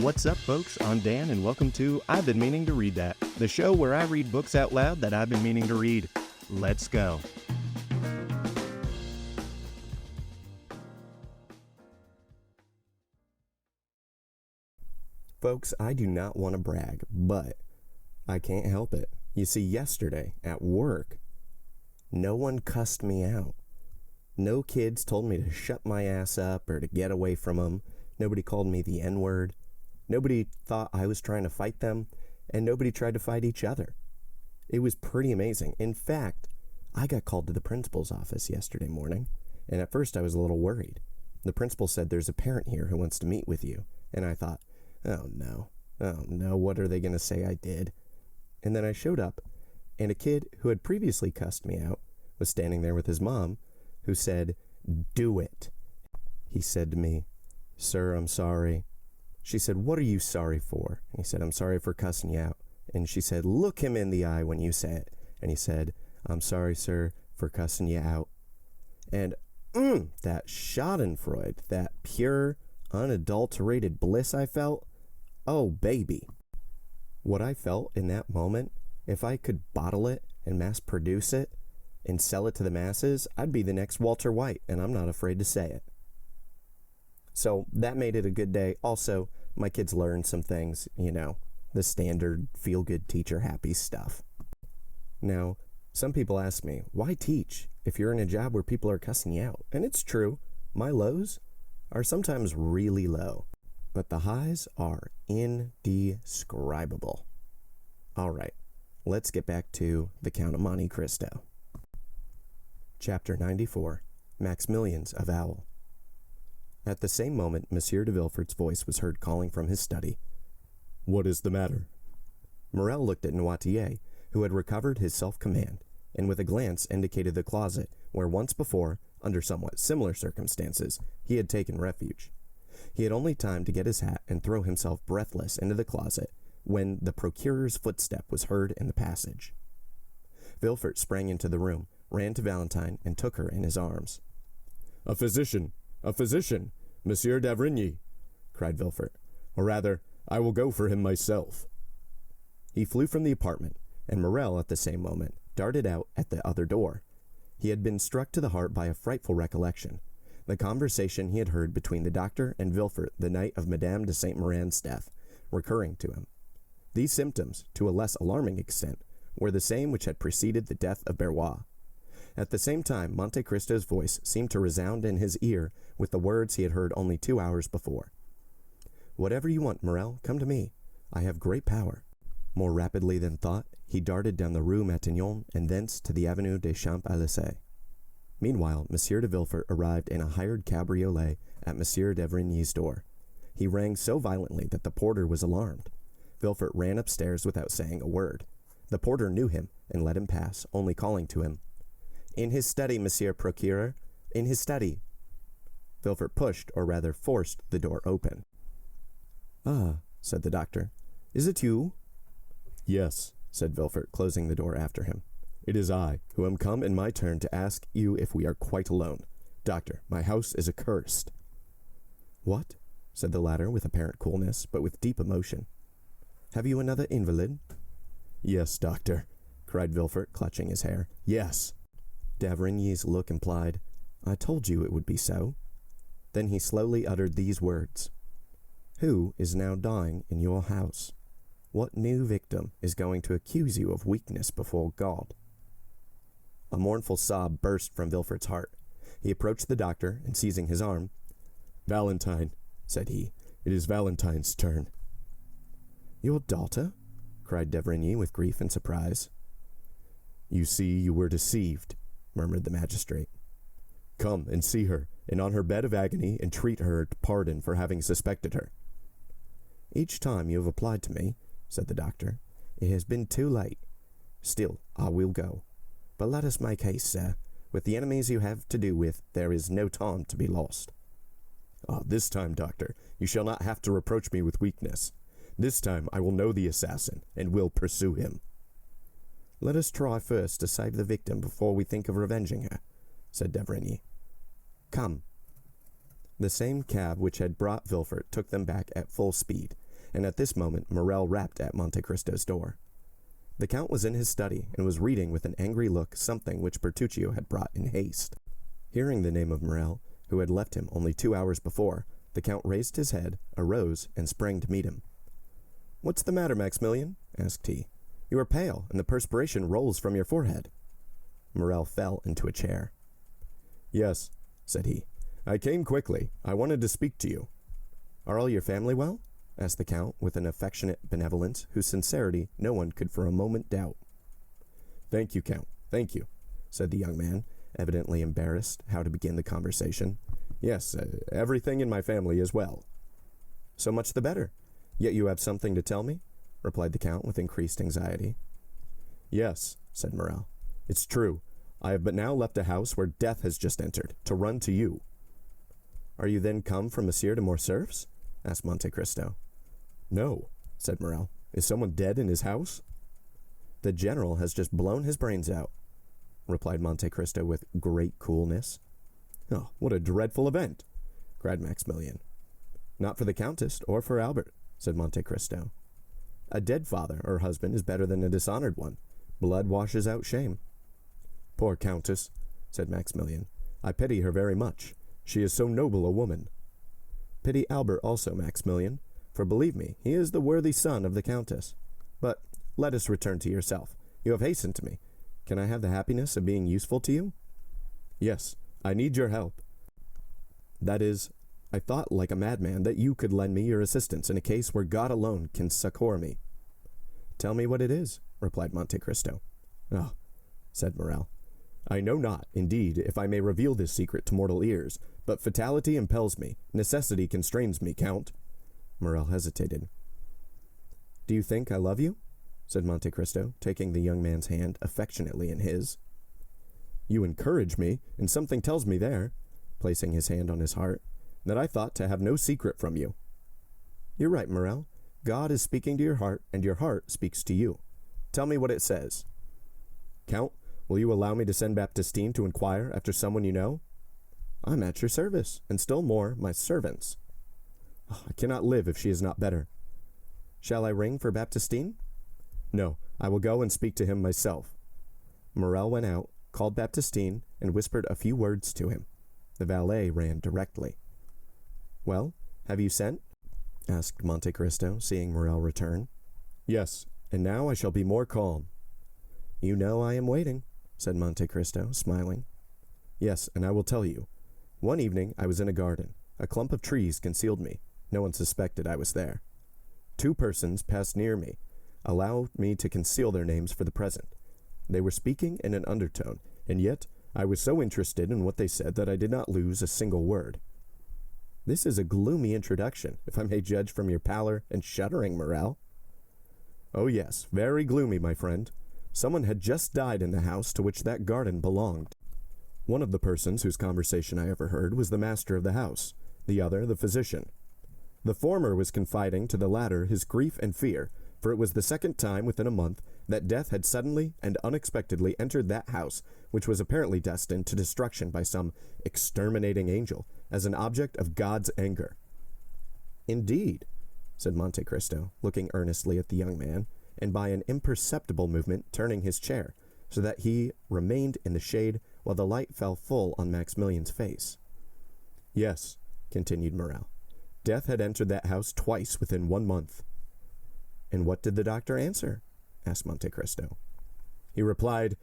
What's up, folks? I'm Dan, and welcome to I've Been Meaning to Read That, the show where I read books out loud that I've been meaning to read. Let's go. Folks, I do not want to brag, but I can't help it. You see, yesterday at work, no one cussed me out. No kids told me to shut my ass up or to get away from them. Nobody called me the N-word. Nobody thought I was trying to fight them, and nobody tried to fight each other. It was pretty amazing. In fact, I got called to the principal's office yesterday morning, and at first I was a little worried. The principal said, "There's a parent here who wants to meet with you." And I thought, oh no, what are they going to say I did? And then I showed up, and a kid who had previously cussed me out was standing there with his mom, who said, "Do it." He said to me, "Sir, I'm sorry." She said, "What are you sorry for?" And he said, "I'm sorry for cussing you out." And she said, "Look him in the eye when you say it." And he said, "I'm sorry, sir, for cussing you out." And that schadenfreude, that pure, unadulterated bliss I felt, oh baby. What I felt in that moment, if I could bottle it and mass produce it and sell it to the masses, I'd be the next Walter White, and I'm not afraid to say it. So that made it a good day. Also, my kids learned some things, the standard feel-good teacher happy stuff. Now, some people ask me, why teach if you're in a job where people are cussing you out? And it's true. My lows are sometimes really low, but the highs are indescribable. All right, let's get back to The Count of Monte Cristo. Chapter 94, Maximilian's Avowal. At the same moment, Monsieur de Villefort's voice was heard calling from his study. "What is the matter?" Morel looked at Noirtier, who had recovered his self-command, and with a glance indicated the closet where once before, under somewhat similar circumstances, he had taken refuge. He had only time to get his hat and throw himself breathless into the closet when the procurer's footstep was heard in the passage. Villefort sprang into the room, ran to Valentine, and took her in his arms. "A physician! A physician! Monsieur d'Avrigny!" cried Villefort. "Or rather, I will go for him myself." He flew from the apartment, and Morel, at the same moment, darted out at the other door. He had been struck to the heart by a frightful recollection, the conversation he had heard between the doctor and Villefort the night of Madame de Saint-Méran's death, recurring to him. These symptoms, to a less alarming extent, were the same which had preceded the death of Barrois. At the same time, Monte Cristo's voice seemed to resound in his ear with the words he had heard only 2 hours before. "Whatever you want, Morel, come to me. I have great power." More rapidly than thought, he darted down the Rue Matignon and thence to the Avenue des Champs-Élysées. Meanwhile, Monsieur de Villefort arrived in a hired cabriolet at Monsieur d'Avrigny's door. He rang so violently that the porter was alarmed. Villefort ran upstairs without saying a word. The porter knew him and let him pass, only calling to him, "In his study, Monsieur Procureur, in his study." Villefort pushed, or rather forced, the door open. "Ah," said the doctor. "Is it you?" "Yes," said Villefort, closing the door after him. "It is I, who am come in my turn to ask you if we are quite alone. Doctor, my house is accursed." "What?" said the latter with apparent coolness, but with deep emotion. "Have you another invalid?" "Yes, doctor," cried Villefort, clutching his hair. "Yes." D'Avrigny's look implied, "I told you it would be so." Then he slowly uttered these words: "Who is now dying in your house? What new victim is going to accuse you of weakness before God?" A mournful sob burst from Villefort's heart. He approached the doctor, and seizing his arm, "Valentine," said he, "it is Valentine's turn." "Your daughter?" cried d'Avrigny with grief and surprise. "You see, you were deceived," murmured the magistrate. "Come and see her, and on her bed of agony entreat her pardon for having suspected her." "Each time you have applied to me," said the doctor, "it has been too late. Still, I will go. But let us make haste, sir. With the enemies you have to do with, there is no time to be lost." This time, doctor, you shall not have to reproach me with weakness. This time I will know the assassin, and will pursue him." "Let us try first to save the victim before we think of revenging her," said d'Avrigny. "Come." The same cab which had brought Villefort took them back at full speed, and at this moment Morrel rapped at Monte Cristo's door. The Count was in his study, and was reading with an angry look something which Bertuccio had brought in haste. Hearing the name of Morrel, who had left him only 2 hours before, the Count raised his head, arose, and sprang to meet him. "What's the matter, Maximilian?" asked he. "You are pale, and the perspiration rolls from your forehead." Morrel fell into a chair. "Yes," said he. "I came quickly. I wanted to speak to you." "Are all your family well?" asked the Count, with an affectionate benevolence whose sincerity no one could for a moment doubt. "Thank you, Count, thank you," said the young man, evidently embarrassed how to begin the conversation. "Yes, everything in my family is well." "So much the better. Yet you have something to tell me?" replied the Count with increased anxiety. "Yes," said Morrel. "It's true. I have but now left a house where death has just entered, to run to you." "Are you then come from Monsieur de Morcerf's?" asked Monte Cristo. "No," said Morrel. "Is someone dead in his house?" "The general has just blown his brains out," replied Monte Cristo with great coolness. "Oh, what a dreadful event!" cried Maximilian. "Not for the Countess or for Albert," said Monte Cristo. "A dead father or husband is better than a dishonored one. Blood washes out shame." "Poor Countess," said Maximilian. "I pity her very much. She is so noble a woman." "Pity Albert also, Maximilian, for believe me, he is the worthy son of the Countess. But let us return to yourself. You have hastened to me. Can I have the happiness of being useful to you?" "Yes, I need your help. That is, I thought like a madman that you could lend me your assistance in a case where God alone can succor me." "Tell me what it is," replied Monte Cristo. "Oh," said Morrel, "I know not, indeed, if I may reveal this secret to mortal ears, but fatality impels me, necessity constrains me, Count." Morrel hesitated. "Do you think I love you?" said Monte Cristo, taking the young man's hand affectionately in his. "You encourage me, and something tells me there," placing his hand on his heart, "that I thought to have no secret from you." "You're right, Morrel. God is speaking to your heart, and your heart speaks to you. Tell me what it says." "Count, will you allow me to send Baptistine to inquire after someone you know?" "I'm at your service, and still more, my servant's." "Oh, I cannot live if she is not better." "Shall I ring for Baptistine?" "No, I will go and speak to him myself." Morrel went out, called Baptistine, and whispered a few words to him. The valet ran directly. "Well, have you sent?" asked Monte Cristo, seeing Morrel return. "Yes, and now I shall be more calm." "You know I am waiting," said Monte Cristo, smiling. "Yes, and I will tell you. One evening I was in a garden. A clump of trees concealed me. No one suspected I was there. 2 persons passed near me. Allow me to conceal their names for the present. They were speaking in an undertone, and yet I was so interested in what they said that I did not lose a single word." "This is a gloomy introduction, if I may judge from your pallor and shuddering, Morrel." "Oh yes, very gloomy, my friend. Someone had just died in the house to which that garden belonged. One of the persons whose conversation I overheard was the master of the house, the other the physician. The former was confiding to the latter his grief and fear, for it was the second time within a month that death had suddenly and unexpectedly entered that house, which was apparently destined to destruction by some exterminating angel, as an object of God's anger." "Indeed," said Monte Cristo, looking earnestly at the young man, and by an imperceptible movement turning his chair, so that he remained in the shade while the light fell full on Maximilian's face. "Yes," continued Morrel, "death had entered that house twice within 1 month." "And what did the doctor answer?" asked Monte Cristo. He replied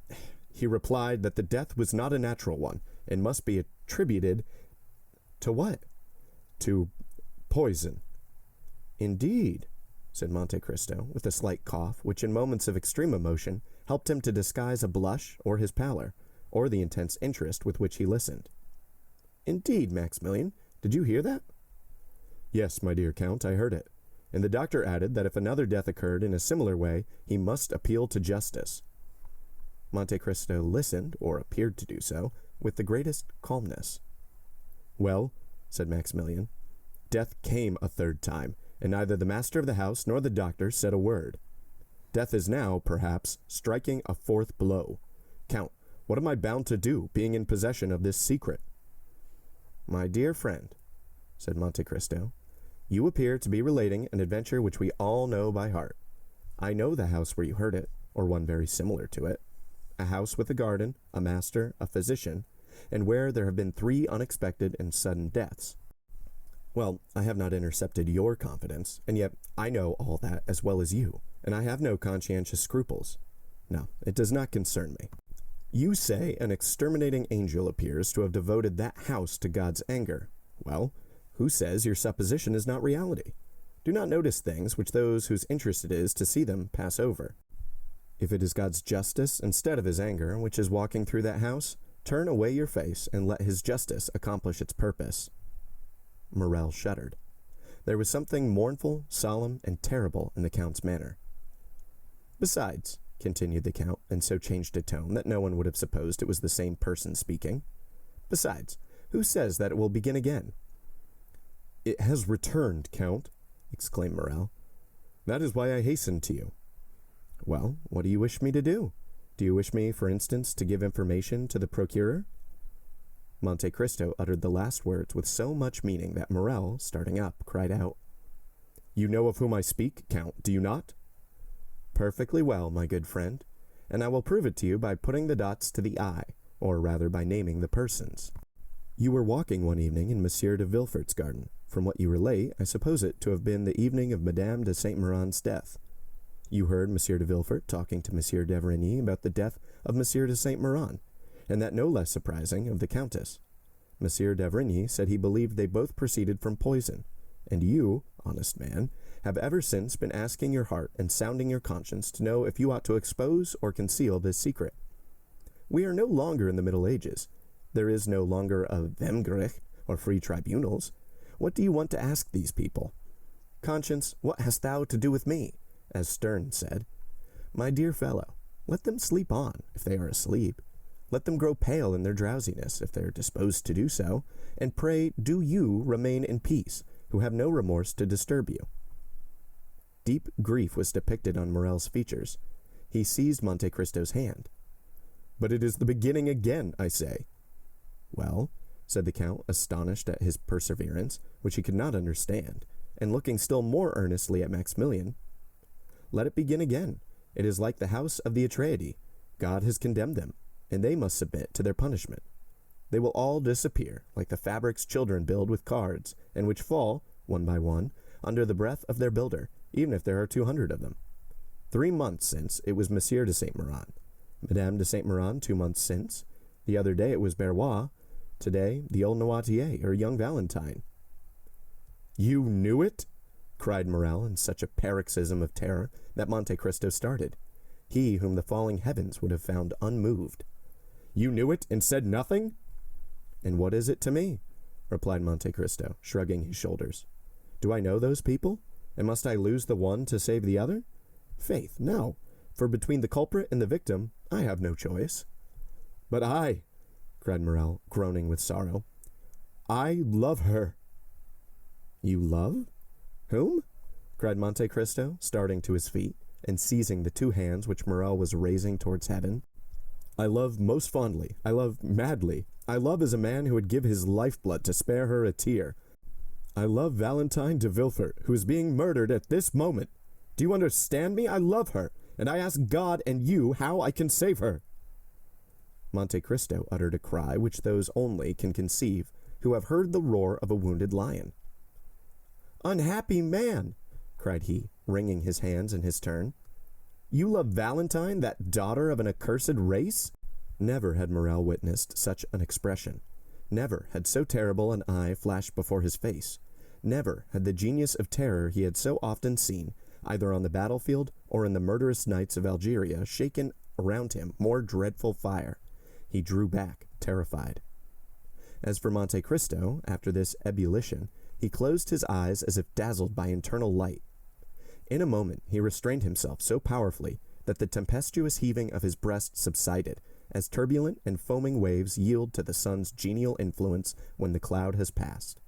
that the death was not a natural one, and must be attributed to what? To poison." "Indeed," said Monte Cristo, with a slight cough, which in moments of extreme emotion helped him to disguise a blush or his pallor, or the intense interest with which he listened. "Indeed, Maximilian, did you hear that?" "Yes, my dear Count, I heard it. And the doctor added that if another death occurred in a similar way, he must appeal to justice." Monte Cristo listened, or appeared to do so, with the greatest calmness. "Well," said Maximilian, "death came a 3rd time, and neither the master of the house nor the doctor said a word. Death is now, perhaps, striking a 4th blow. Count, what am I bound to do, being in possession of this secret?" "My dear friend," said Monte Cristo, You appear to be relating an adventure which we all know by heart. I know the house where you heard it, or one very similar to it. A house with a garden, a master, a physician, and where there have been 3 unexpected and sudden deaths. Well, I have not intercepted your confidence, and yet I know all that as well as you, and I have no conscientious scruples. No, it does not concern me. You say an exterminating angel appears to have devoted that house to God's anger. Well, who says your supposition is not reality? Do not notice things which those whose interest it is to see them pass over. If it is God's justice instead of his anger which is walking through that house, turn away your face and let his justice accomplish its purpose. Morrel shuddered. There was something mournful, solemn, and terrible in the Count's manner. Besides, continued the Count, and so changed a tone that no one would have supposed it was the same person speaking. Besides, who says that it will begin again? It has returned, Count, exclaimed Morrel. That is why I hastened to you. Well, what do you wish me to do? Do you wish me, for instance, to give information to the procureur? Monte Cristo uttered the last words with so much meaning that Morrel, starting up, cried out, You know of whom I speak, Count, do you not? Perfectly well, my good friend, and I will prove it to you by putting the dots to the I, or rather by naming the persons. You were walking one evening in Monsieur de Villefort's garden. From what you relate, I suppose it to have been the evening of Madame de Saint Méran's death. You heard Monsieur de Villefort talking to Monsieur d'Avrigny about the death of Monsieur de Saint Méran, and that no less surprising, of the Countess. Monsieur d'Avrigny said he believed they both proceeded from poison, and you, honest man, have ever since been asking your heart and sounding your conscience to know if you ought to expose or conceal this secret. We are no longer in the Middle Ages. There is no longer a Wemgericht or free tribunals. What do you want to ask these people? Conscience, what hast thou to do with me? As Sterne said. My dear fellow, let them sleep on, if they are asleep. Let them grow pale in their drowsiness, if they are disposed to do so, and pray do you remain in peace, who have no remorse to disturb you. Deep grief was depicted on Morrel's features. He seized Monte Cristo's hand. But it is the beginning again, I say. Well, said the Count, astonished at his perseverance, which he could not understand, and looking still more earnestly at Maximilian, let it begin again. It is like the house of the Atreidae. God has condemned them, and they must submit to their punishment. They will all disappear, like the fabrics children build with cards, and which fall, one by one, under the breath of their builder, even if there are 200 of them. 3 months since, it was Monsieur de Saint Méran. Madame de Saint Méran 2 months since. The other day it was Berrois. Today, the old Noirtier, or young Valentine. You knew it? Cried Morrel in such a paroxysm of terror that Monte Cristo started, he whom the falling heavens would have found unmoved. You knew it and said nothing? And what is it to me? Replied Monte Cristo, shrugging his shoulders. Do I know those people? And must I lose the one to save the other? Faith, no, for between the culprit and the victim, I have no choice. But I, cried Morrel, groaning with sorrow, I love her. You love? Whom? Cried Monte Cristo, starting to his feet, and seizing the 2 hands which Morrel was raising towards heaven. I love most fondly, I love madly, I love as a man who would give his lifeblood to spare her a tear. I love Valentine de Villefort, who is being murdered at this moment. Do you understand me? I love her, and I ask God and you how I can save her. Monte Cristo uttered a cry which those only can conceive who have heard the roar of a wounded lion. Unhappy man, cried he, wringing his hands in his turn. You love Valentine, that daughter of an accursed race? Never had Morrel witnessed such an expression. Never had so terrible an eye flashed before his face. Never had the genius of terror he had so often seen, either on the battlefield or in the murderous nights of Algeria, shaken around him more dreadful fire. He drew back, terrified. As for Monte Cristo, after this ebullition, he closed his eyes as if dazzled by internal light. In a moment he restrained himself so powerfully that the tempestuous heaving of his breast subsided, as turbulent and foaming waves yield to the sun's genial influence when the cloud has passed.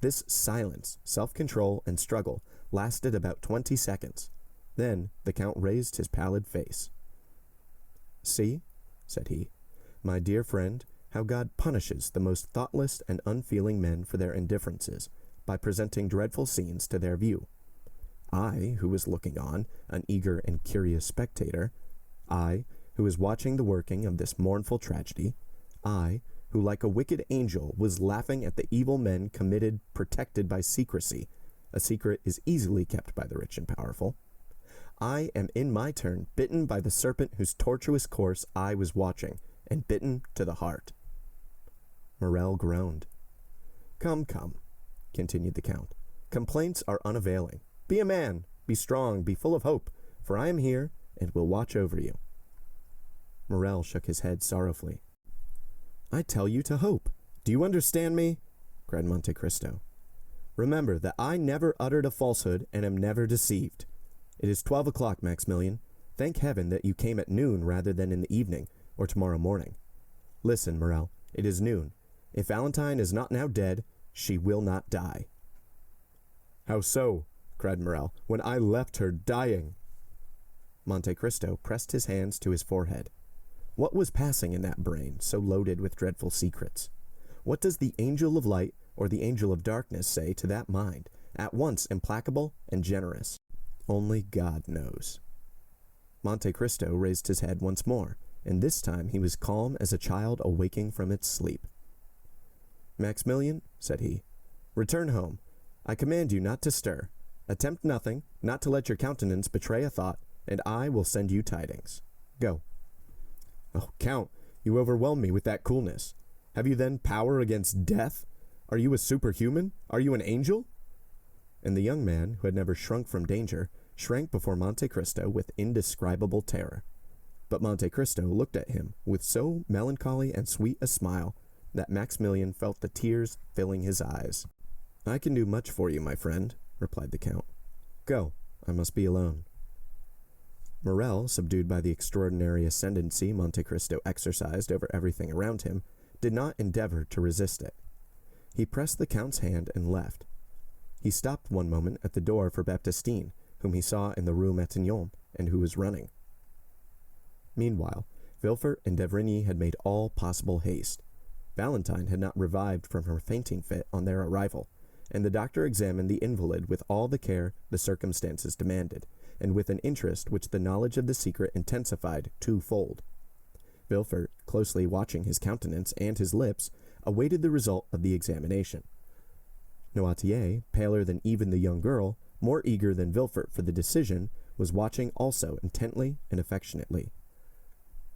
This silence, self-control, and struggle lasted about 20 seconds. Then the Count raised his pallid face. See, said he, my dear friend, how God punishes the most thoughtless and unfeeling men for their indifferences, by presenting dreadful scenes to their view. I, who was looking on, an eager and curious spectator, I, who was watching the working of this mournful tragedy, I, who like a wicked angel was laughing at the evil men committed, protected by secrecy. A secret is easily kept by the rich and powerful. I am in my turn bitten by the serpent whose tortuous course I was watching, and bitten to the heart. Morel groaned. Come, come, continued the Count. Complaints are unavailing. Be a man, be strong, be full of hope, for I am here and will watch over you. Morel shook his head sorrowfully. I tell you to hope. Do you understand me? Cried Monte Cristo. Remember that I never uttered a falsehood and am never deceived. It is 12 o'clock, Maximilian. Thank heaven that you came at noon rather than in the evening, or tomorrow morning. Listen, Morel, it is noon. If Valentine is not now dead, she will not die. How so? Cried Morel, when I left her dying. Monte Cristo pressed his hands to his forehead. What was passing in that brain, so loaded with dreadful secrets? What does the angel of light or the angel of darkness say to that mind, at once implacable and generous? Only God knows. Monte Cristo raised his head once more, and this time he was calm as a child awaking from its sleep. Maximilian, said he, return home. I command you not to stir. Attempt nothing, not to let your countenance betray a thought, and I will send you tidings. Go. Oh, Count, you overwhelm me with that coolness. Have you then power against death? Are you a superhuman? Are you an angel? And the young man, who had never shrunk from danger, shrank before Monte Cristo with indescribable terror. But Monte Cristo looked at him with so melancholy and sweet a smile that Maximilian felt the tears filling his eyes. I can do much for you, my friend, replied the Count. Go, I must be alone. Morel, subdued by the extraordinary ascendancy Monte Cristo exercised over everything around him, did not endeavor to resist it. He pressed the Count's hand and left. He stopped one moment at the door for Baptistine, whom he saw in the Rue Matignon, and who was running. Meanwhile, Villefort and d'Avrigny had made all possible haste. Valentine had not revived from her fainting fit on their arrival, and the doctor examined the invalid with all the care the circumstances demanded, and with an interest which the knowledge of the secret intensified twofold. Villefort, closely watching his countenance and his lips, awaited the result of the examination. Noirtier, paler than even the young girl, more eager than Villefort for the decision, was watching also intently and affectionately.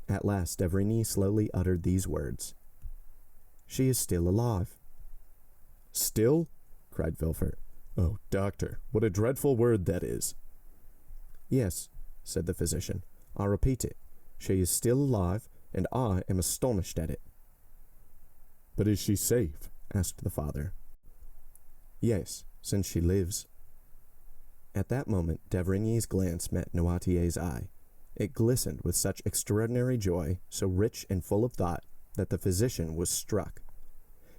At last d'Avrigny slowly uttered these words. She is still alive. Still? Cried Villefort. Oh, doctor, what a dreadful word that is. Yes, said the physician. I repeat it. She is still alive, and I am astonished at it. But is she safe? Asked the father. Yes, since she lives. At that moment d'Avrigny's glance met Noirtier's eye. It glistened with such extraordinary joy, so rich and full of thought, that the physician was struck.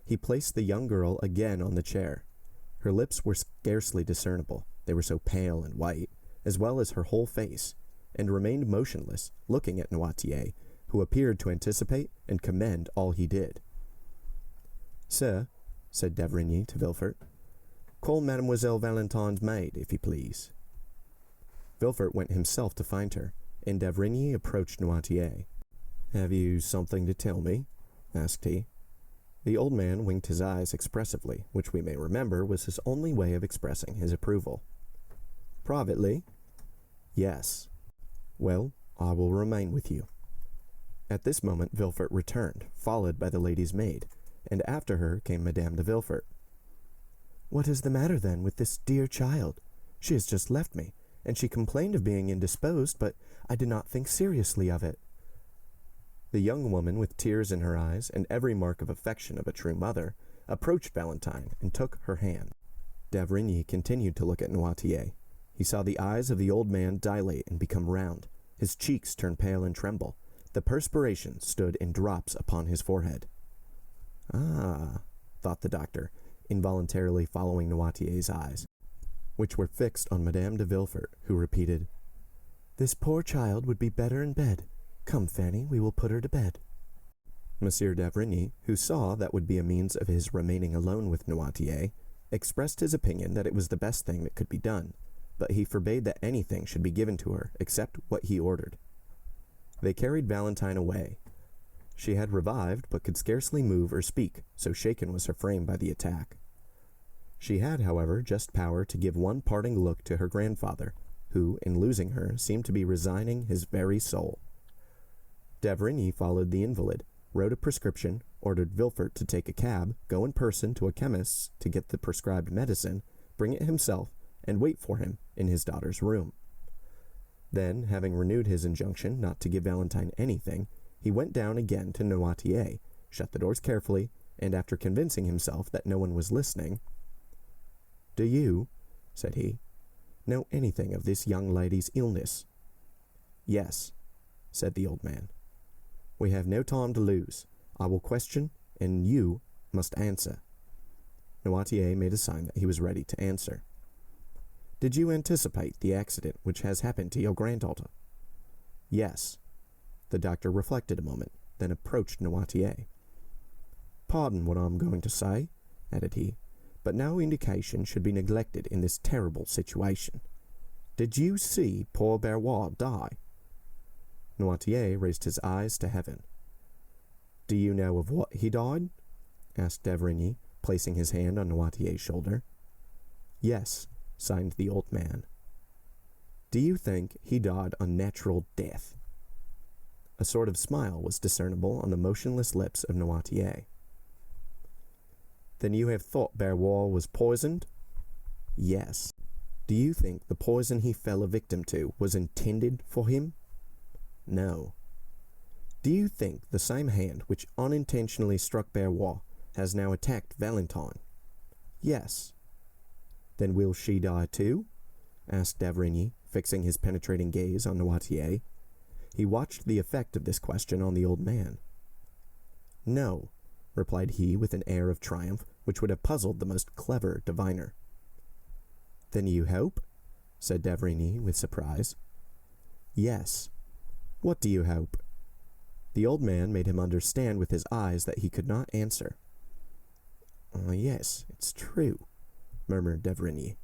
He placed the young girl again on the chair. Her lips were scarcely discernible, they were so pale and white, as well as her whole face, and remained motionless, looking at Noirtier, who appeared to anticipate and commend all he did. Sir, said d'Avrigny to Villefort, call Mademoiselle Valentine's maid, if you please. Villefort went himself to find her, and d'Avrigny approached Noirtier. Have you something to tell me? Asked he. The old man winked his eyes expressively, which we may remember was his only way of expressing his approval. Privately? Yes. Well, I will remain with you. At this moment Villefort returned, followed by the lady's maid, and after her came Madame de Villefort. What is the matter, then, with this dear child? She has just left me, and she complained of being indisposed, but I did not think seriously of it. The young woman, with tears in her eyes and every mark of affection of a true mother, approached Valentine and took her hand. d'Avrigny continued to look at Noirtier. He saw the eyes of the old man dilate and become round. His cheeks turn pale and tremble. The perspiration stood in drops upon his forehead. Ah, thought the doctor, involuntarily following Noirtier's eyes, which were fixed on Madame de Villefort, who repeated, This poor child would be better in bed. Come, Fanny, we will put her to bed. Monsieur d'Avrigny, who saw that would be a means of his remaining alone with Noirtier, expressed his opinion that it was the best thing that could be done, but he forbade that anything should be given to her except what he ordered. They carried Valentine away. She had revived, but could scarcely move or speak, so shaken was her frame by the attack. She had, however, just power to give one parting look to her grandfather, who, in losing her, seemed to be resigning his very soul. D'Avrigny followed the invalid, wrote a prescription, ordered Villefort to take a cab, go in person to a chemist's to get the prescribed medicine, bring it himself, and wait for him in his daughter's room. Then, having renewed his injunction not to give Valentine anything, he went down again to Noirtier, shut the doors carefully, and after convincing himself that no one was listening, "Do you," said he, "know anything of this young lady's illness?" "Yes," said the old man. "We have no time to lose. I will question, and you must answer." Noirtier made a sign that he was ready to answer. "Did you anticipate the accident which has happened to your granddaughter?" "Yes." The doctor reflected a moment, then approached Noirtier. "Pardon what I am going to say," added he, "but no indication should be neglected in this terrible situation. Did you see poor Barrois die?" Noirtier raised his eyes to heaven. "Do you know of what he died?" asked d'Avrigny, placing his hand on Noirtier's shoulder. "Yes," signed the old man. "Do you think he died a natural death?" A sort of smile was discernible on the motionless lips of Noirtier. "Then you have thought Barrois was poisoned?" "Yes." "Do you think the poison he fell a victim to was intended for him?" "No." "Do you think the same hand which unintentionally struck Barrois has now attacked Valentine?" "Yes." "Then will she die too?" asked d'Avrigny, fixing his penetrating gaze on Noirtier. He watched the effect of this question on the old man. "No," replied he with an air of triumph which would have puzzled the most clever diviner. "Then you hope?" said d'Avrigny with surprise. "Yes." "What do you hope?" The old man made him understand with his eyes that he could not answer. "Yes, it's true," murmured d'Avrigny.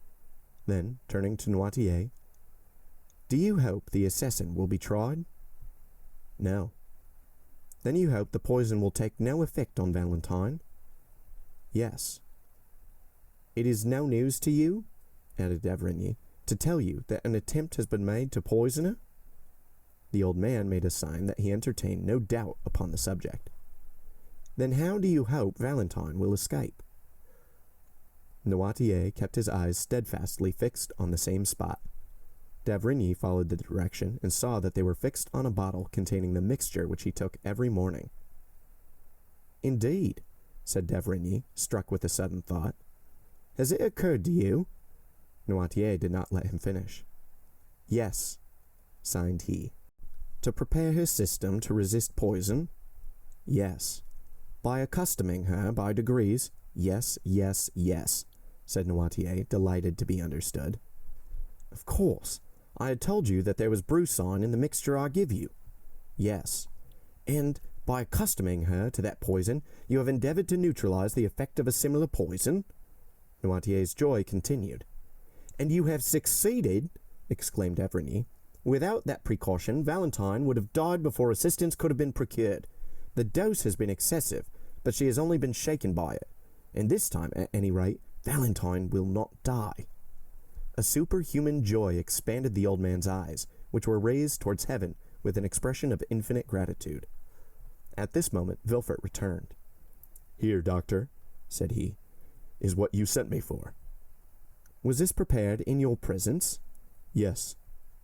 Then, turning to Noirtier, "Do you hope the assassin will be tried?" "No." "Then you hope the poison will take no effect on Valentine?" "Yes." "It is no news to you," added d'Avrigny, "to tell you that an attempt has been made to poison her?" The old man made a sign that he entertained no doubt upon the subject. "Then how do you hope Valentine will escape?" Noirtier kept his eyes steadfastly fixed on the same spot. D'Avrigny followed the direction and saw that they were fixed on a bottle containing the mixture which he took every morning. "Indeed," said d'Avrigny, struck with a sudden thought. "Has it occurred to you?" Noirtier did not let him finish. "Yes," signed he. "To prepare her system to resist poison?" "Yes." "By accustoming her by degrees?" "Yes, yes, yes," said Noirtier, delighted to be understood. "Of course. I had told you that there was brucine in the mixture I give you." "Yes." "And, by accustoming her to that poison, you have endeavored to neutralize the effect of a similar poison?" Noirtier's joy continued. "And you have succeeded?" exclaimed d'Avrigny. "Without that precaution, Valentine would have died before assistance could have been procured. The dose has been excessive, but she has only been shaken by it. And this time, at any rate, Valentine will not die." A superhuman joy expanded the old man's eyes, which were raised towards heaven with an expression of infinite gratitude. At this moment, Villefort returned. "Here, doctor," said he, "is what you sent me for." "Was this prepared in your presence?" "Yes,"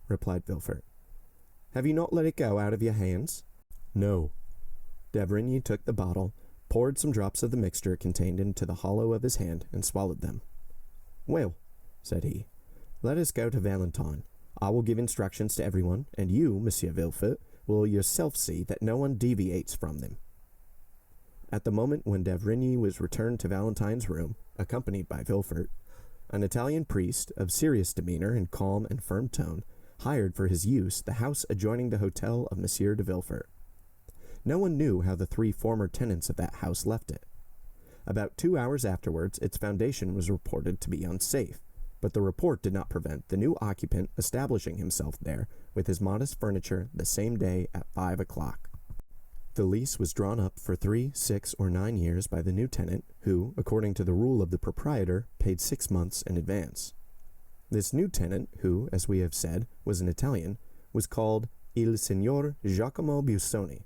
replied Villefort. "Have you not let it go out of your hands?" "No." D'Avrigny took the bottle, poured some drops of the mixture contained into the hollow of his hand, and swallowed them. "Well," said he, "let us go to Valentine. I will give instructions to everyone, and you, Monsieur Villefort, will yourself see that no one deviates from them." At the moment when d'Avrigny was returned to Valentine's room, accompanied by Villefort, an Italian priest, of serious demeanor and calm and firm tone, hired for his use the house adjoining the hotel of Monsieur de Villefort. No one knew how the three former tenants of that house left it. About 2 hours afterwards, its foundation was reported to be unsafe, but the report did not prevent the new occupant establishing himself there with his modest furniture the same day at 5 o'clock. The lease was drawn up for 3, 6, or 9 years by the new tenant, who, according to the rule of the proprietor, paid 6 months in advance. This new tenant, who, as we have said, was an Italian, was called Il Signor Giacomo Busoni.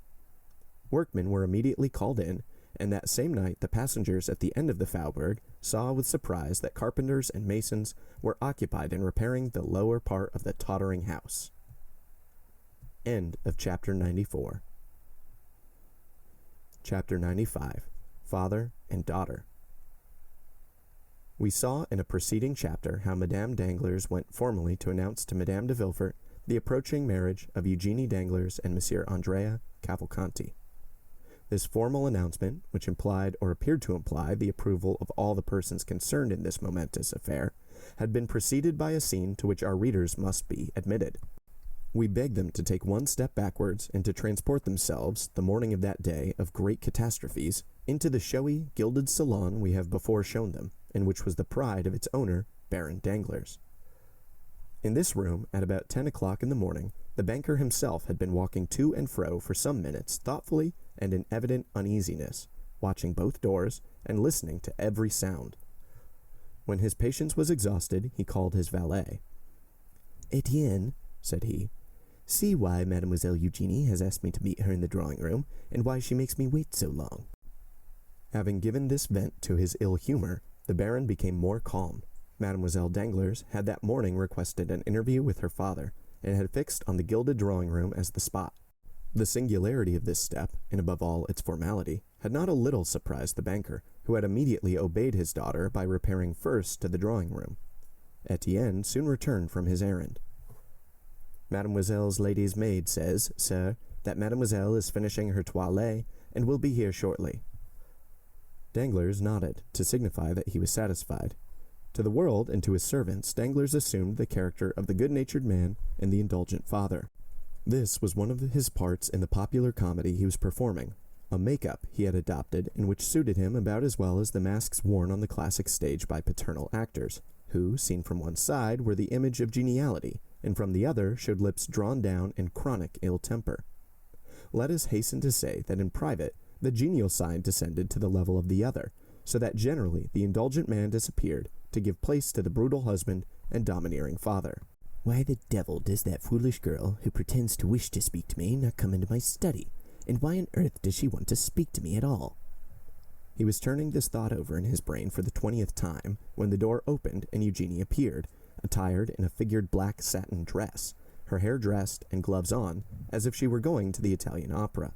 Workmen were immediately called in, and that same night the passengers at the end of the Faubourg saw with surprise that carpenters and masons were occupied in repairing the lower part of the tottering house. End of Chapter 94. Chapter 95. Father and Daughter. We saw in a preceding chapter how Madame Danglars went formally to announce to Madame de Villefort the approaching marriage of Eugenie Danglars and Monsieur Andrea Cavalcanti. This formal announcement, which implied or appeared to imply the approval of all the persons concerned in this momentous affair, had been preceded by a scene to which our readers must be admitted. We beg them to take one step backwards and to transport themselves, the morning of that day of great catastrophes, into the showy, gilded salon we have before shown them, and which was the pride of its owner, Baron Danglars. In this room, at about 10 o'clock in the morning, the banker himself had been walking to and fro for some minutes thoughtfully and in evident uneasiness, watching both doors and listening to every sound. When his patience was exhausted, he called his valet. "Etienne," said he, "see why Mademoiselle Eugenie has asked me to meet her in the drawing-room, and why she makes me wait so long." Having given this vent to his ill humor, the Baron became more calm. Mademoiselle Danglars had that morning requested an interview with her father, and had fixed on the gilded drawing-room as the spot. The singularity of this step, and above all its formality, had not a little surprised the banker, who had immediately obeyed his daughter by repairing first to the drawing-room. Etienne soon returned from his errand. "Mademoiselle's lady's maid says, sir, that Mademoiselle is finishing her toilette and will be here shortly." Danglars nodded, to signify that he was satisfied. To the world and to his servants, Danglars assumed the character of the good-natured man and the indulgent father. This was one of his parts in the popular comedy he was performing, a make-up he had adopted and which suited him about as well as the masks worn on the classic stage by paternal actors, who, seen from one side, were the image of geniality, and from the other showed lips drawn down in chronic ill-temper. Let us hasten to say that in private, the genial side descended to the level of the other, so that generally the indulgent man disappeared to give place to the brutal husband and domineering father. "Why the devil does that foolish girl, who pretends to wish to speak to me, not come into my study? And why on earth does she want to speak to me at all?" He was turning this thought over in his brain for the 20th time, when the door opened and Eugenie appeared, attired in a figured black satin dress, her hair dressed and gloves on, as if she were going to the Italian opera.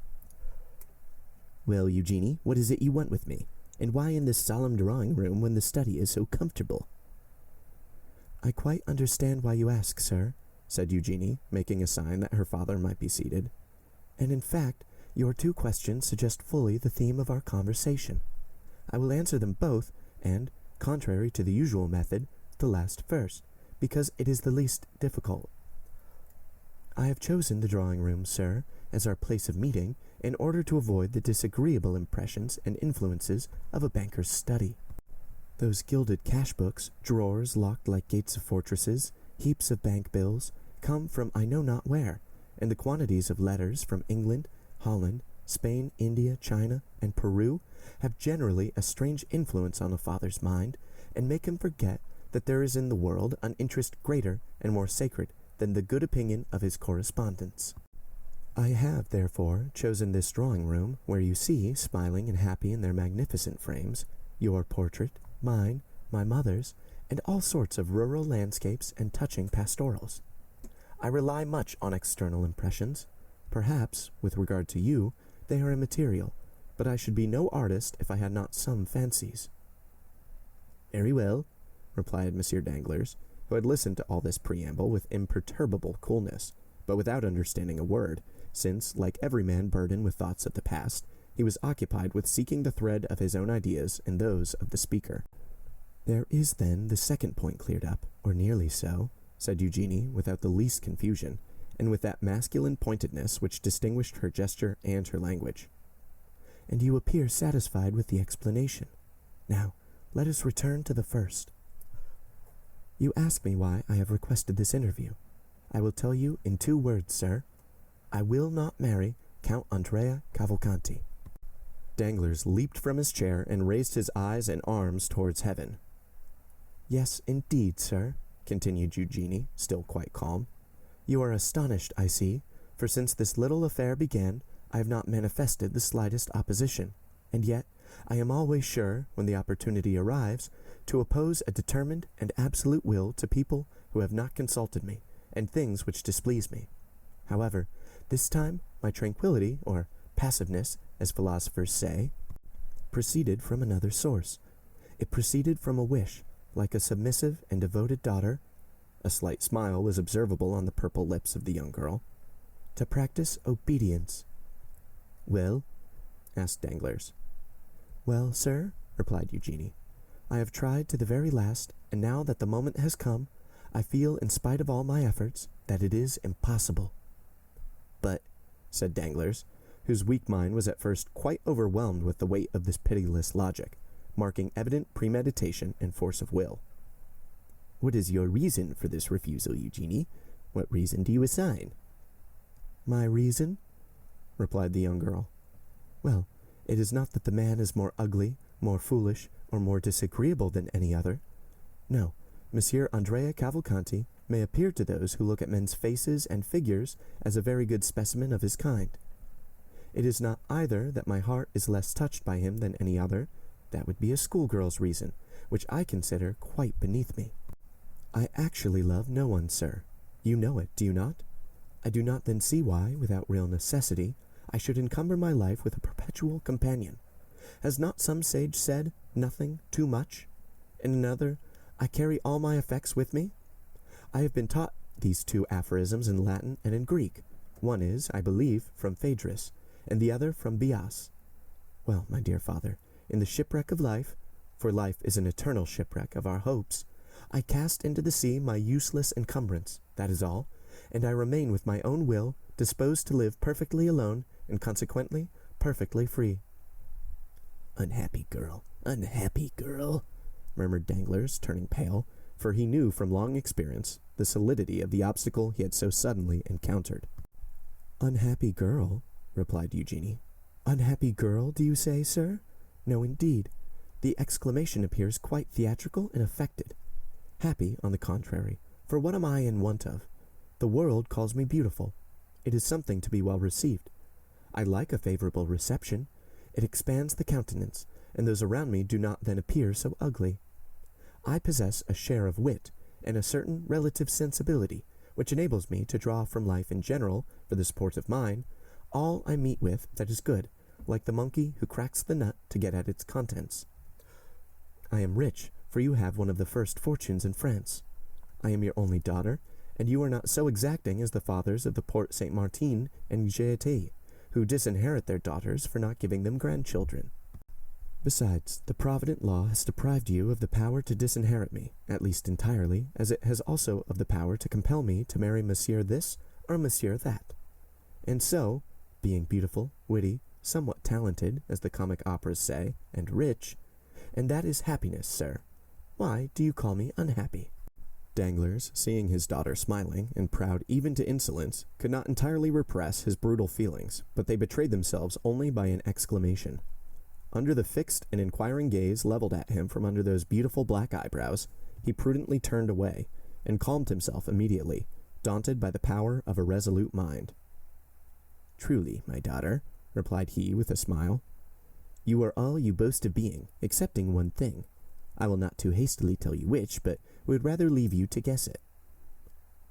"Well, Eugenie, what is it you want with me? And why in this solemn drawing-room when the study is so comfortable?" "I quite understand why you ask, sir," said Eugenie, making a sign that her father might be seated. "And in fact, your two questions suggest fully the theme of our conversation. I will answer them both, and, contrary to the usual method, the last first, because it is the least difficult. I have chosen the drawing-room, sir, as our place of meeting, in order to avoid the disagreeable impressions and influences of a banker's study. Those gilded cash-books, drawers locked like gates of fortresses, heaps of bank bills, come from I know not where, and the quantities of letters from England, Holland, Spain, India, China, and Peru have generally a strange influence on a father's mind, and make him forget that there is in the world an interest greater and more sacred than the good opinion of his correspondents. I have, therefore, chosen this drawing-room, where you see, smiling and happy in their magnificent frames, your portrait, mine, my mother's, and all sorts of rural landscapes and touching pastorals. I rely much on external impressions. Perhaps, with regard to you, they are immaterial, but I should be no artist if I had not some fancies." "Very well," replied Monsieur Danglars, who had listened to all this preamble with imperturbable coolness, but without understanding a word, since, like every man burdened with thoughts of the past, he was occupied with seeking the thread of his own ideas in those of the speaker. "There is, then, the second point cleared up, or nearly so," said Eugenie, without the least confusion, and with that masculine pointedness which distinguished her gesture and her language. "And you appear satisfied with the explanation. Now, let us return to the first. You ask me why I have requested this interview. I will tell you in 2 words, sir. I will not marry Count Andrea Cavalcanti. Danglars leaped from his chair and raised his eyes and arms towards heaven. Yes, indeed, sir, continued Eugenie, still quite calm. You are astonished, I see, for since this little affair began, I have not manifested the slightest opposition, and yet I am always sure, when the opportunity arrives, to oppose a determined and absolute will to people who have not consulted me, and things which displease me. However, this time my tranquillity, or passiveness, as philosophers say, proceeded from another source. It proceeded from a wish, like a submissive and devoted daughter, a slight smile was observable on the purple lips of the young girl, to practice obedience. Well? Asked Danglars. Well, sir, replied Eugenie, I have tried to the very last, and now that the moment has come, I feel, in spite of all my efforts, that it is impossible. But, said Danglars, whose weak mind was at first quite overwhelmed with the weight of this pitiless logic, marking evident premeditation and force of will. What is your reason for this refusal, Eugenie? What reason do you assign? My reason? Replied the young girl. Well, it is not that the man is more ugly, more foolish, or more disagreeable than any other. No, Monsieur Andrea Cavalcanti may appear to those who look at men's faces and figures as a very good specimen of his kind. It is not either that my heart is less touched by him than any other. That would be a schoolgirl's reason, which I consider quite beneath me. I actually love no one, sir. You know it, do you not? I do not then see why, without real necessity, I should encumber my life with a perpetual companion. Has not some sage said, nothing too much? In another, I carry all my effects with me? I have been taught these 2 aphorisms in Latin and in Greek. One is, I believe, from Phaedrus, and the other from Bias. Well, my dear father, in the shipwreck of life, for life is an eternal shipwreck of our hopes, I cast into the sea my useless encumbrance, that is all, and I remain with my own will, disposed to live perfectly alone, and consequently perfectly free. Unhappy girl, murmured Danglars, turning pale, for he knew from long experience the solidity of the obstacle he had so suddenly encountered. Unhappy girl, replied Eugenie. Unhappy girl, do you say, sir? No, indeed. The exclamation appears quite theatrical and affected. Happy, on the contrary, for what am I in want of? The world calls me beautiful. It is something to be well received. I like a favorable reception. It expands the countenance, and those around me do not then appear so ugly. I possess a share of wit, and a certain relative sensibility, which enables me to draw from life in general, for the sport of mine, all I meet with that is good, like the monkey who cracks the nut to get at its contents. I am rich, for you have one of the first fortunes in France. I am your only daughter, and you are not so exacting as the fathers of the Porte Saint-Martin and Gaieté, who disinherit their daughters for not giving them grandchildren. Besides, the provident law has deprived you of the power to disinherit me, at least entirely, as it has also of the power to compel me to marry Monsieur this or Monsieur that. And so, being beautiful, witty, somewhat talented, as the comic operas say, and rich, and that is happiness, sir. Why do you call me unhappy? Danglars, seeing his daughter smiling, and proud even to insolence, could not entirely repress his brutal feelings, but they betrayed themselves only by an exclamation. Under the fixed and inquiring gaze leveled at him from under those beautiful black eyebrows, he prudently turned away, and calmed himself immediately, daunted by the power of a resolute mind. Truly, my daughter, replied he with a smile, you are all you boast of being, excepting one thing. I will not too hastily tell you which, but would rather leave you to guess it.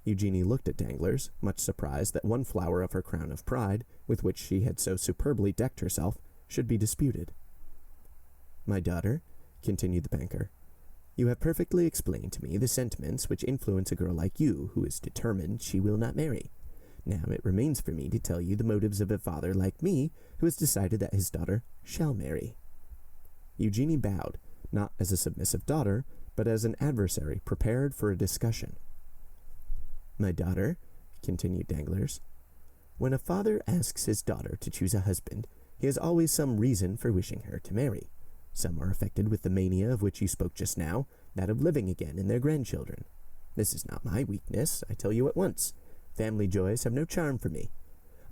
Eugenie looked at Danglars, much surprised that one flower of her crown of pride, with which she had so superbly decked herself, should be disputed. My daughter, continued the banker, you have perfectly explained to me the sentiments which influence a girl like you, who is determined she will not marry. Now it remains for me to tell you the motives of a father like me, who has decided that his daughter shall marry. Eugenie bowed, not as a submissive daughter, but as an adversary prepared for a discussion. My daughter, continued Danglars, when a father asks his daughter to choose a husband, he has always some reason for wishing her to marry. Some are affected with the mania of which you spoke just now, that of living again in their grandchildren. This is not my weakness, I tell you at once. Family joys have no charm for me.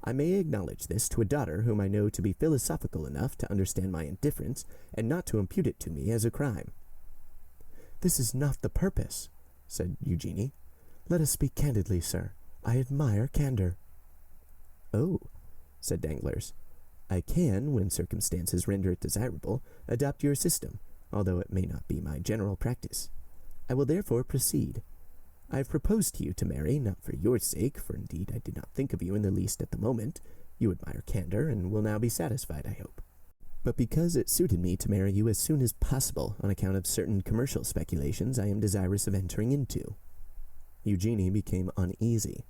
I may acknowledge this to a daughter whom I know to be philosophical enough to understand my indifference, and not to impute it to me as a crime." "This is not the purpose," said Eugenie. "Let us speak candidly, sir. I admire candor." "Oh," said Danglars, "I can, when circumstances render it desirable, adopt your system, although it may not be my general practice. I will therefore proceed. I have proposed to you to marry, not for your sake, for indeed I did not think of you in the least at the moment. You admire candor, and will now be satisfied, I hope. But because it suited me to marry you as soon as possible on account of certain commercial speculations I am desirous of entering into." Eugenie became uneasy.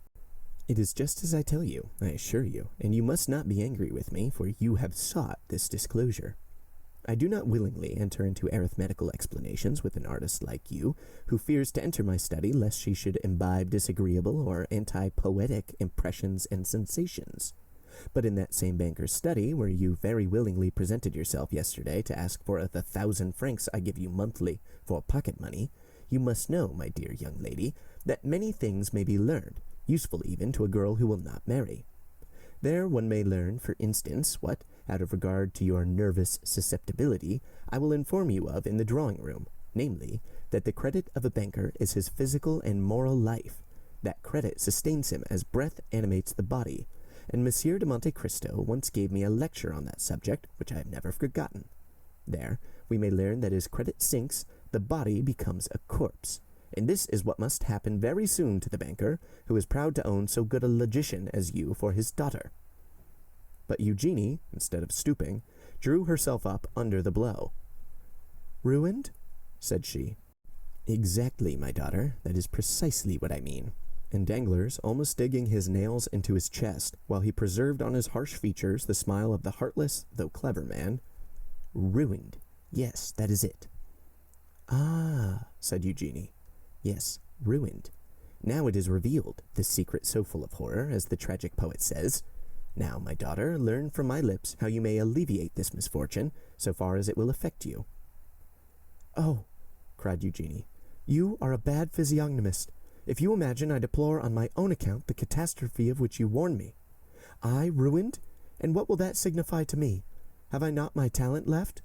"It is just as I tell you, I assure you, and you must not be angry with me, for you have sought this disclosure. I do not willingly enter into arithmetical explanations with an artist like you, who fears to enter my study lest she should imbibe disagreeable or anti-poetic impressions and sensations. But in that same banker's study, where you very willingly presented yourself yesterday to ask for the 1,000 francs I give you monthly for pocket money, you must know, my dear young lady, that many things may be learned, useful even to a girl who will not marry. There one may learn, for instance, what, out of regard to your nervous susceptibility, I will inform you of in the drawing-room, namely, that the credit of a banker is his physical and moral life. That credit sustains him as breath animates the body, and Monsieur de Monte Cristo once gave me a lecture on that subject, which I have never forgotten. There we may learn that as credit sinks, the body becomes a corpse, and this is what must happen very soon to the banker, who is proud to own so good a logician as you for his daughter." But Eugenie, instead of stooping, drew herself up under the blow. "Ruined?" said she. "Exactly, my daughter, that is precisely what I mean." And Danglars, almost digging his nails into his chest, while he preserved on his harsh features the smile of the heartless, though clever man, "Ruined, yes, that is it." "Ah," said Eugenie. "Yes, ruined. Now it is revealed, this secret so full of horror, as the tragic poet says. Now, my daughter, learn from my lips how you may alleviate this misfortune, so far as it will affect you." "Oh," cried Eugenie, "you are a bad physiognomist, if you imagine I deplore on my own account the catastrophe of which you warn me. I ruined? And what will that signify to me? Have I not my talent left?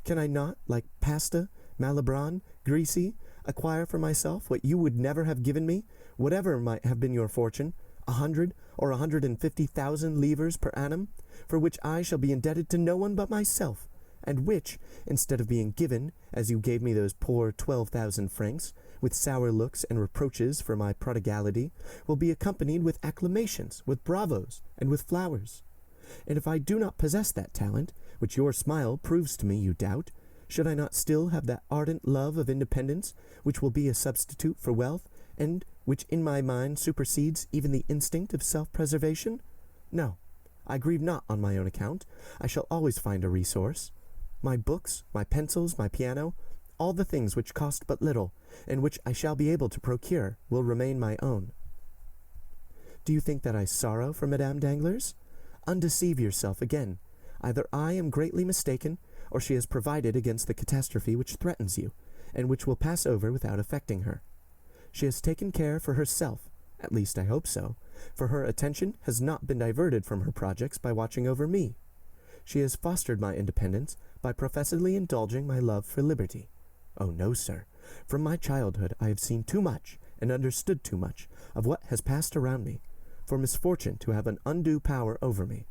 Can I not, like Pasta, Malibran, Grisi, acquire for myself what you would never have given me, whatever might have been your fortune, 100 or 150,000 livres per annum, for which I shall be indebted to no one but myself, and which, instead of being given, as you gave me those poor 12,000 francs, with sour looks and reproaches for my prodigality, will be accompanied with acclamations, with bravos, and with flowers? And if I do not possess that talent, which your smile proves to me you doubt, should I not still have that ardent love of independence, which will be a substitute for wealth, and which in my mind supersedes even the instinct of self-preservation? No, I grieve not on my own account. I shall always find a resource. My books, my pencils, my piano, all the things which cost but little, and which I shall be able to procure, will remain my own. Do you think that I sorrow for Madame Danglars? Undeceive yourself again. Either I am greatly mistaken, or she has provided against the catastrophe which threatens you, and which will pass over without affecting her. She has taken care for herself, at least I hope so, for her attention has not been diverted from her projects by watching over me. She has fostered my independence by professedly indulging my love for liberty. Oh no, sir, from my childhood I have seen too much and understood too much of what has passed around me, for misfortune to have an undue power over me.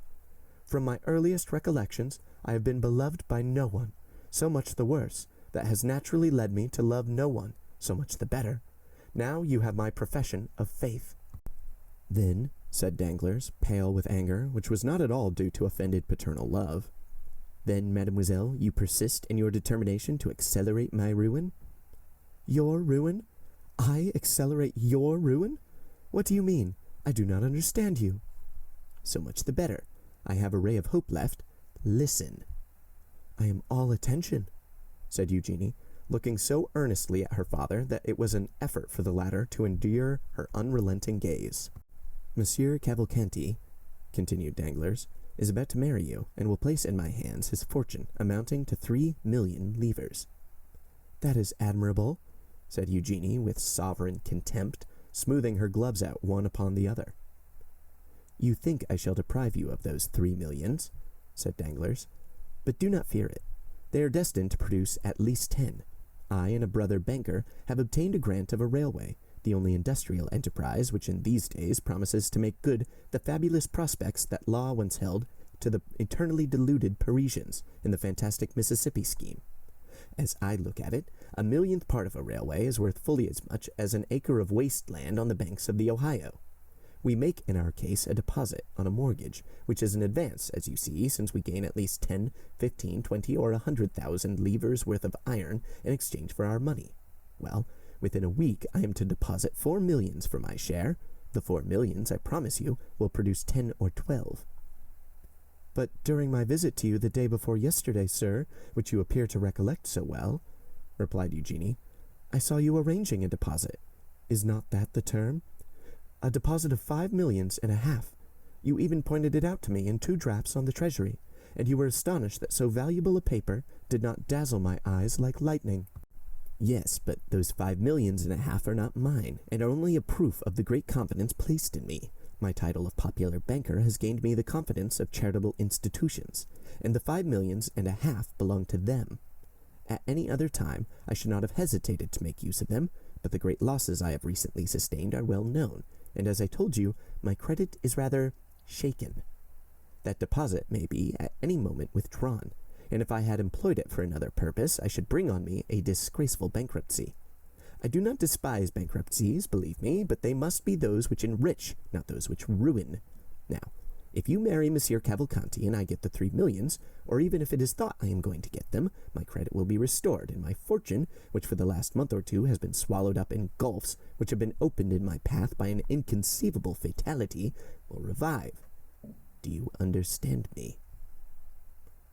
From my earliest recollections I have been beloved by no one, so much the worse, that has naturally led me to love no one, so much the better. Now you have my profession of faith." "Then," said Danglars, pale with anger, which was not at all due to offended paternal love, "then, mademoiselle, you persist in your determination to accelerate my ruin?" "Your ruin? I accelerate your ruin? What do you mean? I do not understand you." "So much the better. I have a ray of hope left. Listen." "I am all attention," said Eugenie, looking so earnestly at her father that it was an effort for the latter to endure her unrelenting gaze. "Monsieur Cavalcanti," continued Danglars, is about to marry you and will place in my hands his fortune amounting to 3,000,000 livres." "That is admirable," said Eugenie with sovereign contempt, smoothing her gloves out one upon the other. "You think I shall deprive you of those 3,000,000s," said Danglars, "but do not fear it. They are destined to produce at least 10. I and a brother banker have obtained a grant of a railway, the only industrial enterprise which in these days promises to make good the fabulous prospects that law once held to the eternally deluded Parisians in the fantastic Mississippi scheme. As I look at it, a millionth part of a railway is worth fully as much as an acre of waste land on the banks of the Ohio. We make in our case a deposit on a mortgage, which is an advance, as you see, since we gain at least 10, 15, 20, or 100,000 livres worth of iron in exchange for our money. Well, within a week I am to deposit 4 millions for my share. The 4 millions, I promise you, will produce 10 or 12. "But during my visit to you the day before yesterday, sir, which you appear to recollect so well," replied Eugenie, "I saw you arranging a deposit. Is not that the term? A deposit of 5,500,000. You even pointed it out to me in 2 drafts on the treasury, and you were astonished that so valuable a paper did not dazzle my eyes like lightning." "Yes, but those 5,500,000 are not mine, and are only a proof of the great confidence placed in me. My title of popular banker has gained me the confidence of charitable institutions, and the 5,500,000 belong to them. At any other time I should not have hesitated to make use of them, but the great losses I have recently sustained are well known, and as I told you, my credit is rather shaken. That deposit may be at any moment withdrawn, and if I had employed it for another purpose, I should bring on me a disgraceful bankruptcy. I do not despise bankruptcies, believe me, but they must be those which enrich, not those which ruin. Now, if you marry Monsieur Cavalcanti and I get the 3 millions, or even if it is thought I am going to get them, my credit will be restored, and my fortune, which for the last month or 2 has been swallowed up in gulfs which have been opened in my path by an inconceivable fatality, will revive. Do you understand me?"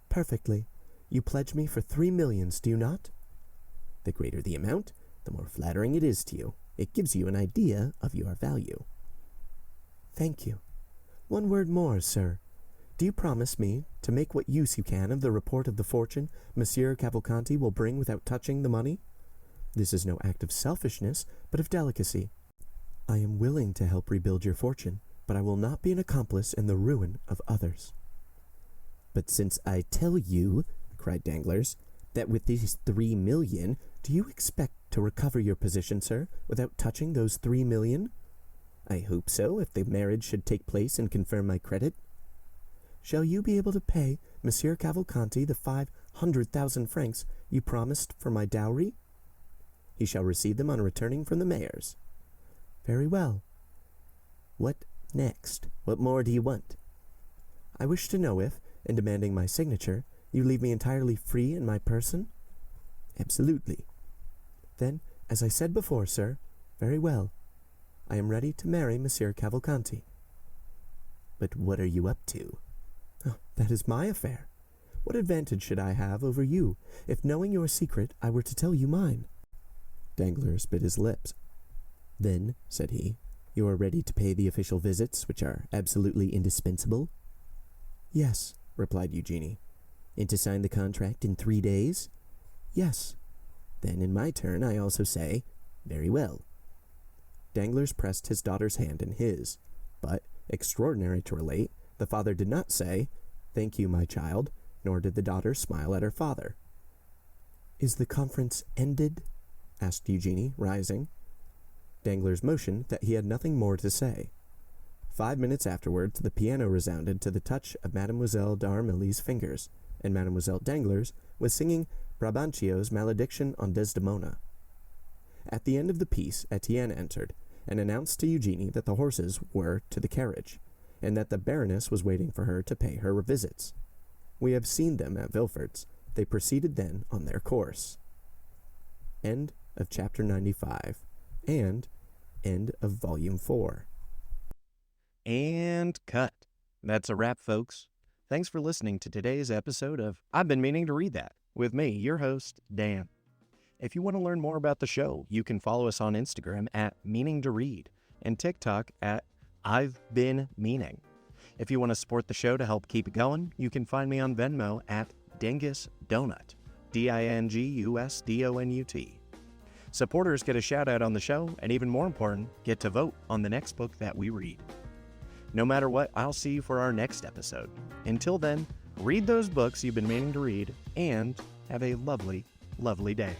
"Perfectly. You pledge me for 3 millions, do you not?" "The greater the amount, the more flattering it is to you. It gives you an idea of your value." "Thank you. One word more, sir. Do you promise me to make what use you can of the report of the fortune Monsieur Cavalcanti will bring without touching the money? This is no act of selfishness, but of delicacy. I am willing to help rebuild your fortune, but I will not be an accomplice in the ruin of others." "But since I tell you," cried Danglars, "that with these 3,000,000, do you expect to recover your position, sir, without touching those 3,000,000? I hope so, if the marriage should take place and confirm my credit." "Shall you be able to pay Monsieur Cavalcanti the 500,000 francs you promised for my dowry?" "He shall receive them on returning from the mayor's." "Very well." "What next? What more do you want?" "I wish to know if, in demanding my signature, you leave me entirely free in my person?" "Absolutely." "Then, as I said before, sir, very well. I am ready to marry Monsieur Cavalcanti." "But what are you up to?" "Oh, that is my affair. What advantage should I have over you, if knowing your secret I were to tell you mine?" Danglars bit his lips. "Then," said he, "you are ready to pay the official visits which are absolutely indispensable?" "Yes," replied Eugenie. "And to sign the contract in 3 days?" "Yes." "Then in my turn I also say, very well." Danglars pressed his daughter's hand in his, but, extraordinary to relate, the father did not say, "Thank you, my child," nor did the daughter smile at her father. "Is the conference ended?" asked Eugenie, rising. Danglars motioned that he had nothing more to say. 5 minutes afterwards the piano resounded to the touch of Mademoiselle d'Armilly's fingers, and Mademoiselle Danglars was singing Brabantio's Malediction on Desdemona. At the end of the piece Etienne entered, and announced to Eugenie that the horses were to the carriage, and that the Baroness was waiting for her to pay her visits. We have seen them at Villefort's. They proceeded then on their course. End of chapter 95, and end of volume 4. And cut. That's a wrap, folks. Thanks for listening to today's episode of I've Been Meaning to Read That, with me, your host, Dan. If you want to learn more about the show, you can follow us on Instagram at Meaning to Read and TikTok at I've Been Meaning. If you want to support the show to help keep it going, you can find me on Venmo at Dingus Donut, DINGUSDONUT. Supporters get a shout out on the show, and even more important, get to vote on the next book that we read. No matter what, I'll see you for our next episode. Until then, read those books you've been meaning to read, and have a lovely, lovely day.